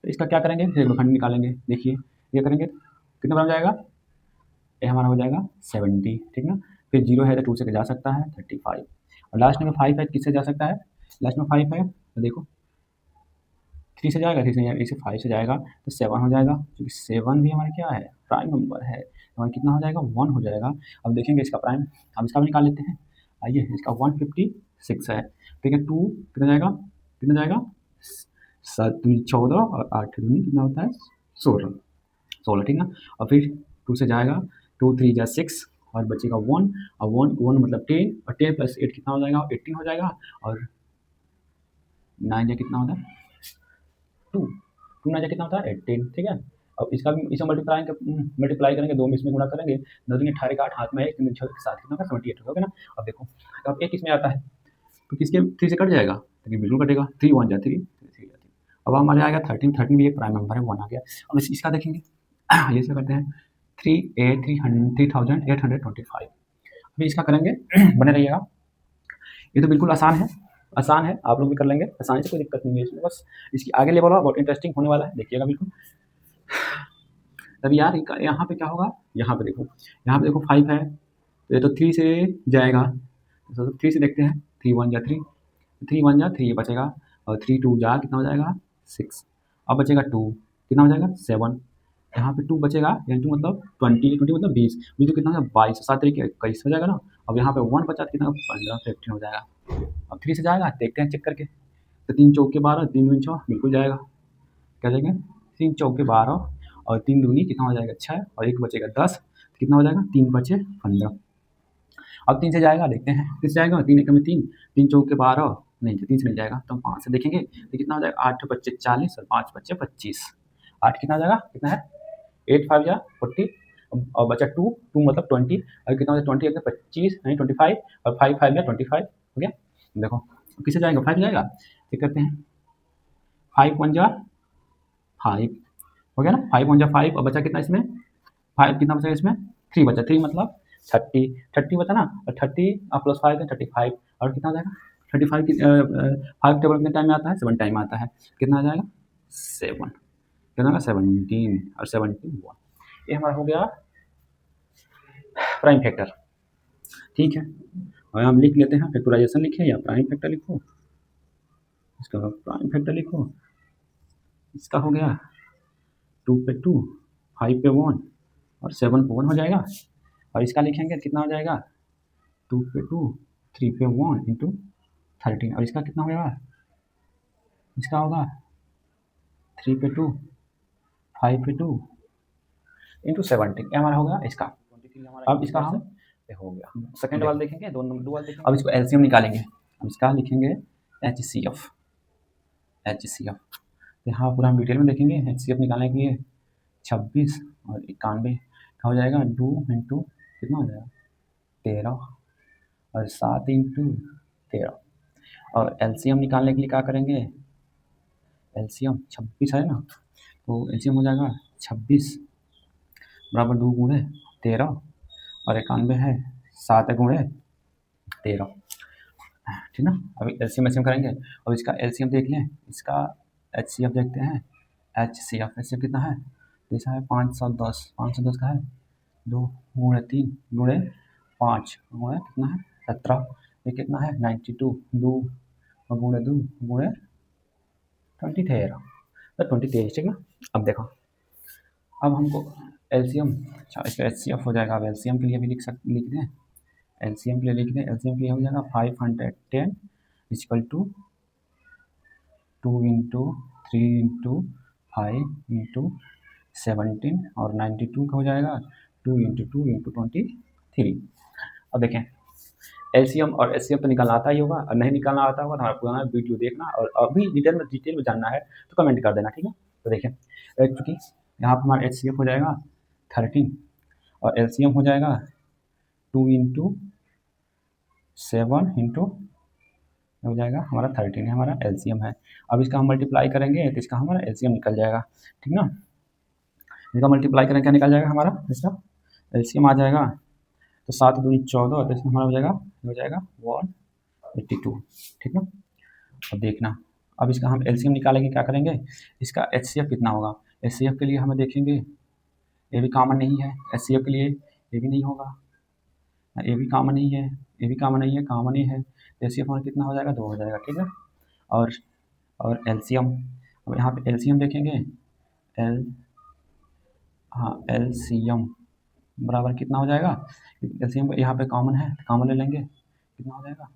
तो इसका क्या करेंगे, रेगुलर निकालेंगे। देखिए ये करेंगे कितना बन जाएगा, ये हमारा हो जाएगा 70, ठीक ना। फिर 0 है तो 2 से जा सकता है 35, और लास्ट में 5 है, किससे जा सकता है, लास्ट में 5 है तो देखो 3 से जाएगा, 3 से जाएगा, इसे 5 से जाएगा तो 7 हो जाएगा, क्योंकि 7 भी हमारा क्या है, प्राइम नंबर है, तो हमारा कितना हो जाएगा, 1 हो जाएगा। अब देखेंगे इसका प्राइम, अब इसका भी निकाल लेते हैं। आइए, इसका 156 है, ठीक है। 2 कितना जाएगा, कितना जाएगा, 7 दूनी 14 और 8 दूनी कितना होता है, 16, ठीक ना। और फिर 2 से जाएगा, 2 3 जा 6 और बचेगा 1, और 1 मतलब 10, और 10 + 8 कितना हो जाएगा, 18 हो जाएगा, और 9 जा कितना होता है, 2 2 9 जा कितना होता है, 18, ठीक है। अब इसका भी इसे मल्टीप्लाई करेंगे, 2 में इसमें गुणा करेंगे, 9 दूनी 18 का 8 हाथ में 1 3 6 के साथ कितना होगा, 78 होगा ना। अब देखो, अब 1 इसमें आता है तो किसके 3 से कट जाएगा, तो बिल्कुल कटेगा, 3 1 जा 3 3 जा 3। अब हमारे आएगा 13 भी एक प्राइम नंबर है, 1 आ गया। अब इसका देखेंगे, ये से करते हैं 3825। अभी इसका करेंगे, बने रहिएगा। ये तो बिल्कुल आसान है, आसान है, आप लोग भी कर लेंगे आसानी से, कोई दिक्कत नहीं है इसमें। बस इसकी आगे लेवल बहुत इंटरेस्टिंग होने वाला है, देखिएगा बिल्कुल। तब यार यहाँ पे क्या होगा, यहाँ पे देखो, यहाँ पे देखो 5 है तो ये तो 3 से जाएगा, तो 3 से देखते हैं, 3 1 जा 3, 3 1 जा 3 ये बचेगा, और 3 2 जा कितना हो जाएगा, 6। अब बचेगा 2, कितना हो जाएगा, 7। यहाँ पे 2 बचेगा, यानी 2 मतलब 20, 20 मतलब 20, 20 तो कितना हो जाएगा, 22, 7 तरीके 21 हो जाएगा ना। अब यहाँ पे 1 बचा तो कितना, 15 15 हो जाएगा। अब 3 से जाएगा, देखते हैं चेक करके, तो 3 चौके 12, 3 दूनी 6 बिल्कुल जाएगा, क्या जाएगा, 3 चौके 12 और 3 दूनी कितना हो जाएगा, 6, और 1 बचेगा 10, कितना हो जाएगा, 3 बचे 15। अब 3 से जाएगा, देखते हैं 3 से जाएगा, 3 1 में 3, 3 चौके 12, नहीं 3 से नहीं जाएगा तो हम 5 से देखेंगे तो कितना हो जाएगा, 8 बच्चे 40 और 5 बच्चे 25, 8 कितना हो जाएगा, कितना है, 8 5 जा 40, और बचा 2 2 मतलब 20, और कितना हो जाएगा, 20 अगर 25 नहीं 25, और 5 5 जा 25 हो गया। देखो किससे जाएगा, 5 जाएगा, चेक करते हैं, 5 1 जा 5 हो गया ना, 5 1 जा 5, और बचा कितना इसमें, 5 कितना बचा इसमें, 3 बचा, 3 मतलब 30 बचा ना, और 30 प्लस 5 है 35, और कितना हो जाएगा, 35 की 5 टेबल कितने टाइम में आता है, 7 टाइम आता है, कितना आ जाएगा, 7, कितना होगा, 17, और 17 1, ये हमारा हो गया प्राइम फैक्टर, ठीक है। और हम लिख लेते हैं, फैक्टराइजेशन लिखे या प्राइम फैक्टर लिखो, इसका प्राइम फैक्टर लिखो, इसका हो गया 2 पे 2, 5 पे 1 और 7 पे 1 हो जाएगा, और इसका लिखेंगे कितना हो जाएगा, 2 पे 2, 3 पे 1 इंटू 13, और इसका कितना होगा, इसका होगा 3 पे 2, 5 पे 2 इंटू 17, ये हमारा होगा इसका 23 हमारा। अब इसका हम हो गया, सेकेंड वाला देखेंगे, दो वाला देखेंगे। अब इसको एलसीएम निकालेंगे, अब इसका लिखेंगे HCF, HCF यहाँ पूरा हम डिटेल में देखेंगे। HCF निकालने के लिए 26 और 91 का हो जाएगा, 2 इंटू कितना हो जाएगा, 13, और 7 इंटू 13, और एलसीएम निकालने के लिए क्या करेंगे, एलसीएम 26 है ना, तो एलसीएम हो जाएगा 26 बराबर 2 गुणे 13, और 91 है 7 गुणे 13, ठीक ना। अभी एलसीएम करेंगे, अब इसका एलसीएम देख लें, इसका HCF देखते हैं, HCF कितना है, जैसा है 510, 510 का है 2 गुणे 3 गुणे 5 गुणे कितना है 17, ये कितना है 92, 2 गुणे 2 गुणे 23, तो 23, ठीक ना। अब देखो, अब हमको एलसीएम, अच्छा इसका HCF हो जाएगा। अब एलसीएम के लिए भी लिख दें, एलसीएम के लिए लिख दें, एलसीएम के लिए हो जाएगा 510 equal to 2 into 3 into 5 into 17, और 92 का हो जाएगा 2 इंटू 2 इंटू 23। अब देखें, एलसीएम और एचसीएफ तो निकालना आता ही होगा, और नहीं निकालना आता होगा तो हमारा पुराना वीडियो देखना, और अभी डिटेल में जानना है तो कमेंट कर देना, ठीक है। तो देखें, चूँकि यहाँ पर हमारा HCF हो जाएगा 13, और एलसीएम हो जाएगा 2 इंटू 7 इंटू हो जाएगा हमारा 13, हमारा एलसीएम है। अब इसका हम मल्टीप्लाई करेंगे तो इसका हमारा एलसीएम निकल जाएगा, ठीक ना। इसका मल्टीप्लाई करेंगे क्या निकल जाएगा हमारा, इसका एलसीएम आ जाएगा, तो 7 दूनी 14, तो इसमें हमारा हो जाएगा 182, ठीक ना। अब देखना अब इसका हम एलसीएम निकालेंगे, क्या करेंगे, इसका एचसीएफ कितना होगा। एचसीएफ के लिए हमें देखेंगे, ये भी कॉमन नहीं है, एचसीएफ के लिए ये भी नहीं होगा, ये भी कॉमन नहीं है, ये भी कॉमन नहीं है, कॉमन ही है, तो एचसीएफ हमारा कितना हो जाएगा, 2 हो जाएगा, ठीक है। और एलसीएम, अब यहाँ पे एलसीएम देखेंगे, एल हाँ एलसीएम बराबर कितना हो जाएगा, एलसीएम यहाँ पे कॉमन है, कॉमन ले लेंगे, कितना हो जाएगा,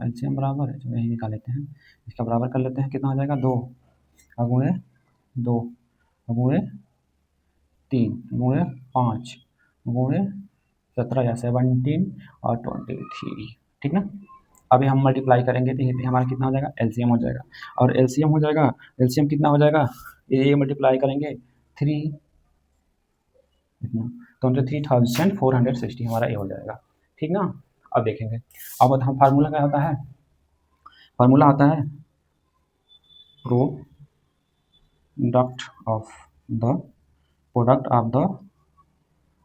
एलसीएम बराबर जो यही निकाल लेते हैं, इसका बराबर कर लेते हैं, कितना हो जाएगा, 2 गुणे 2 गुणे 3 गुणे 5 गुणे 17 या 17 और 23, ठीक ना। अभी हम मल्टीप्लाई करेंगे तो ये हमारा कितना हो जाएगा, एलसीएम हो जाएगा, और एलसीएम हो जाएगा, एलसीएम कितना हो जाएगा, ये मल्टीप्लाई करेंगे 3 इतना, तो 3460 हमारा ये हो जाएगा, ठीक ना। अब देखेंगे, अब हम फार्मूला क्या होता है, फार्मूला होता है product of the product of the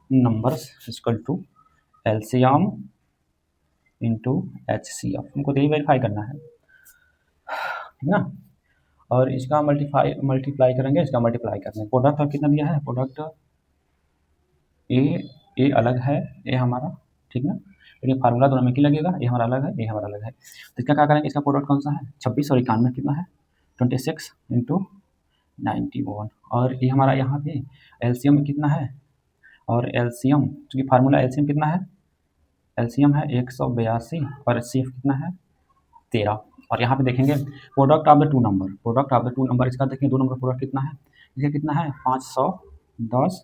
numbers equal to LCM into HCF, हमको यही वेरीफाई करना है, ठीक ना। और इसका मल्टीप्लाई करेंगे, इसका मल्टीप्लाई करने, प्रोडक्ट और कितना दिया है, प्रोडक्ट ए अलग है, ए हमारा, ठीक ना, लेकिन फार्मूला दोनों में की लगेगा, ये हमारा अलग है, ये हमारा अलग है, तो इसका क्या करेंगे, इसका प्रोडक्ट कौन सा है, 26 और 91 कितना है, 26 इंटू 91, और ये हमारा यहाँ पे एलसीएम में कितना है, और एलसीएम चूँकि फार्मूला एलसीएम कितना है, एलसीएम है 182 और एचसीएफ कितना है 13, और यहाँ पे देखेंगे product of the two number, product of the two number, इसका देखेंगे 2 नंबर प्रोडक्ट कितना है, इसका कितना है 510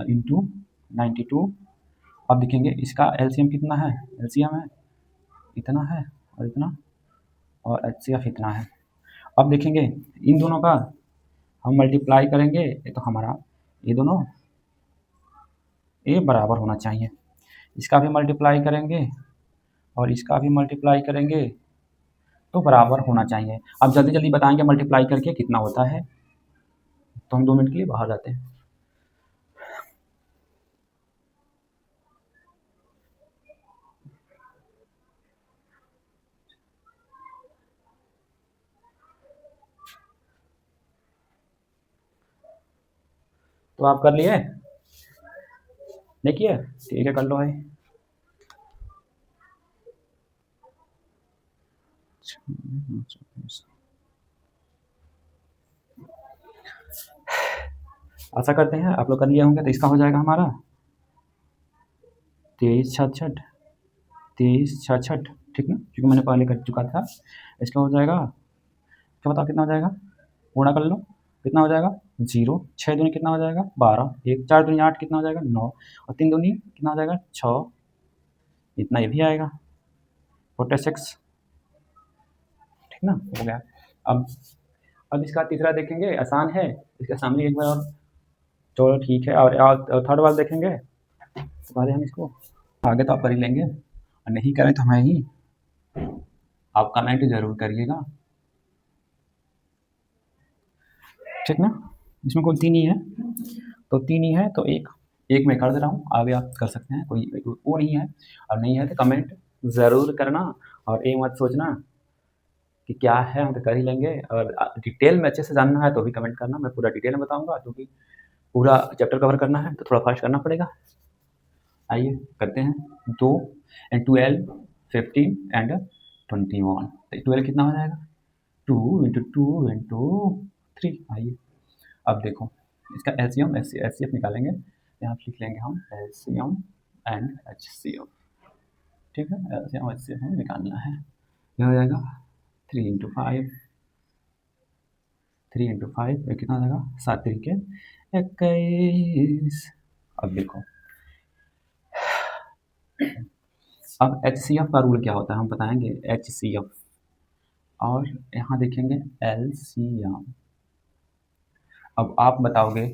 इंटू 92, अब देखेंगे इसका एलसीएम कितना है, एलसीएम है इतना है और इतना, और एचसीएफ इतना है। अब देखेंगे इन दोनों का हम मल्टीप्लाई करेंगे, ये तो हमारा ये दोनों ये बराबर होना चाहिए, इसका भी मल्टीप्लाई करेंगे और इसका भी मल्टीप्लाई करेंगे तो बराबर होना चाहिए। अब जल्दी जल्दी बताएंगे मल्टीप्लाई करके कितना होता है, तो हम 2 मिनट के लिए बाहर जाते हैं। तो आप कर लिए, नहीं किए, ठीक है कर लो भाई। आशा करते हैं आप लोग कर लिए होंगे, तो इसका हो जाएगा हमारा 2366, ठीक ना, क्योंकि मैंने पहले कर चुका था। इसका हो जाएगा, क्या बताओ कितना हो जाएगा, गुणा कर लो, कितना हो जाएगा 0, 6 दूनी कितना हो जाएगा 12, 1 4 दूनी 8 कितना हो जाएगा 9, और 3 दूनी कितना हो जाएगा 6, इतना ये भी आएगा 46, ठीक ना, हो गया। अब इसका तीसरा देखेंगे, आसान है, इसके सामने एक बार और, चलो ठीक है, और थर्ड वाला देखेंगे, तो पहले हम इसको आगे तो आप कर ही लेंगे, और नहीं करें तो हमें ही आप कमेंट जरूर करिएगा, ठीक ना। इसमें कोई 3 ही है, तो 3 ही है, तो एक मैं कर दे रहा हूँ, आगे आप कर सकते हैं, कोई वो नहीं है, और नहीं है तो कमेंट ज़रूर करना, और ये मत सोचना कि क्या है, हम तो कर ही लेंगे, और डिटेल में अच्छे से जानना है तो भी कमेंट करना, मैं पूरा डिटेल में बताऊँगा, क्योंकि पूरा चैप्टर कवर करना है तो थोड़ा फास्ट करना पड़ेगा। आइए करते हैं, 2 एंड 12 15 एंड 21, तो 12 कितना हो जाएगा 2 इंटू 2 इंटू 3, आइए अब देखो इसका एलसीएम एचसीएफ निकालेंगे, यहाँ लिख लेंगे हम एलसीएम एंड एचसीएफ, ठीक है, एलसीएम एचसीएफ हमें निकालना है, यह हो जाएगा 3 इंटू 5 ये कितना हो जाएगा 7 तरीके 21। अब देखो, अब एचसीएफ का रूल क्या होता है हम बताएंगे, एचसीएफ, और यहाँ देखेंगे एलसीएम। अब आप बताओगे,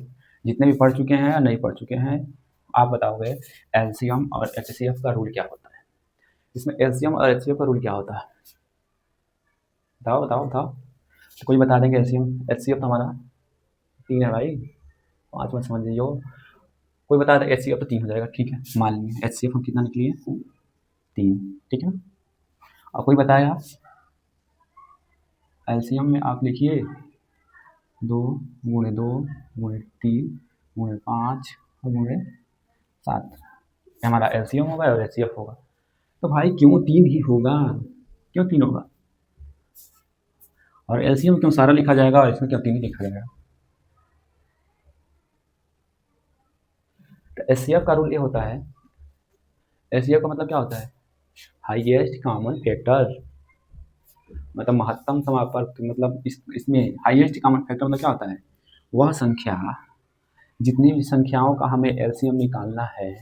जितने भी पढ़ चुके हैं या नहीं पढ़ चुके हैं, आप बताओगे एलसीएम और एचसीएफ का रूल क्या होता है, इसमें एलसीएम और एचसीएफ का रूल क्या होता है, बताओ बताओ बताओ, तो कोई बता देंगे एलसीएम, एचसीएफ तो हमारा 3 है भाई, 5 मत समझ लीजिए, कोई बता दे एचसीएफ तो 3 हो जाएगा, ठीक है, मान लीजिए एचसीएफ हम कितना निकलिए 3, ठीक है, और कोई बताएगा एलसीएम में आप लिखिए 2 × 2 × 3 × 5 × 7, ये हमारा एलसीएम होगा और एचसीएफ होगा। तो भाई क्यों 3 ही होगा, क्यों 3 होगा, और एलसीएम क्यों सारा लिखा जाएगा और इसमें क्यों 3 ही लिखा जाएगा। तो एचसीएफ का रूल ये होता है, एचसीएफ का मतलब क्या होता है, हाईएस्ट कॉमन फैक्टर, मतलब महत्तम समापर्क, मतलब इसमें हाईएस्ट कॉमन फैक्टर मतलब क्या होता है, वह संख्या, जितनी भी संख्याओं का हमें एलसीएम निकालना है,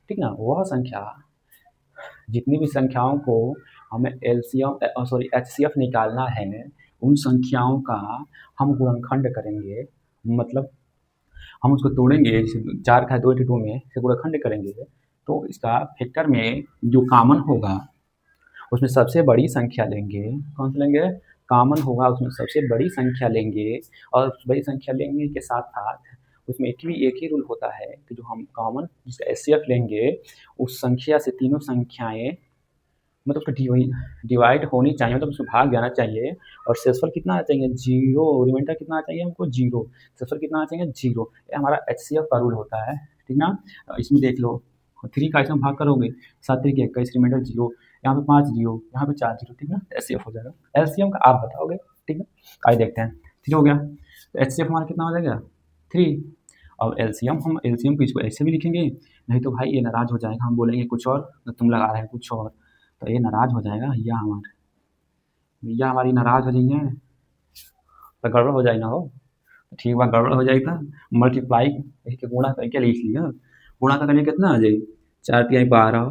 ठीक ना, वह संख्या, जितनी भी संख्याओं को हमें एलसीएम सॉरी एचसीएफ निकालना है, उन संख्याओं का हम गुणनखंड करेंगे, मतलब हम उसको तोड़ेंगे, जैसे 4 का 2 में से गुणनखंड करेंगे, तो इसका फैक्टर में जो कॉमन होगा उसमें सबसे बड़ी संख्या लेंगे, कौन सा लेंगे, कॉमन होगा उसमें सबसे बड़ी संख्या लेंगे, और उस बड़ी संख्या लेंगे के साथ साथ उसमें एक ही रूल होता है कि जो हम कॉमन जिसका एचसीएफ लेंगे, उस संख्या से तीनों संख्याएं मतलब डिवाइड होनी चाहिए, मतलब उसमें भाग जाना चाहिए, और शेषफल कितना आना चाहिए, 0, रिमाइंडर कितना आना चाहिए हमको, 0, शेषफल कितना आना चाहिए, 0। ये हमारा एचसीएफ का रूल होता है, ठीक ना। इसमें देख लो 3 का इसमें भाग करोगे, 7 3 × 21, रिमाइंडर 0, यहाँ पे 5 0, यहाँ पे 4 0, ठीक ना, एचसीएफ हो जाएगा। एलसीएम का आप बताओगे, ठीक है, आइए देखते हैं। 3 हो गया, तो एचसीएफ हमारा कितना हो जाएगा, 3। अब एलसीएम, हम एलसीएम को इसको ऐसे भी लिखेंगे, नहीं तो भाई ये नाराज़ हो जाएगा, हम बोलेंगे कुछ और, तो तुम लगा रहे हो कुछ और, तो ये नाराज़ हो जाएगा, भैया हमारी नाराज़ हो जाइए, तो गड़बड़ हो जाए ना हो, ठीक बा, गड़बड़ हो जाएगा, मल्टीप्लाई गुणा करके लिख लिया, गुणा का करके कितना आ जाए, 4 × 3 = 12।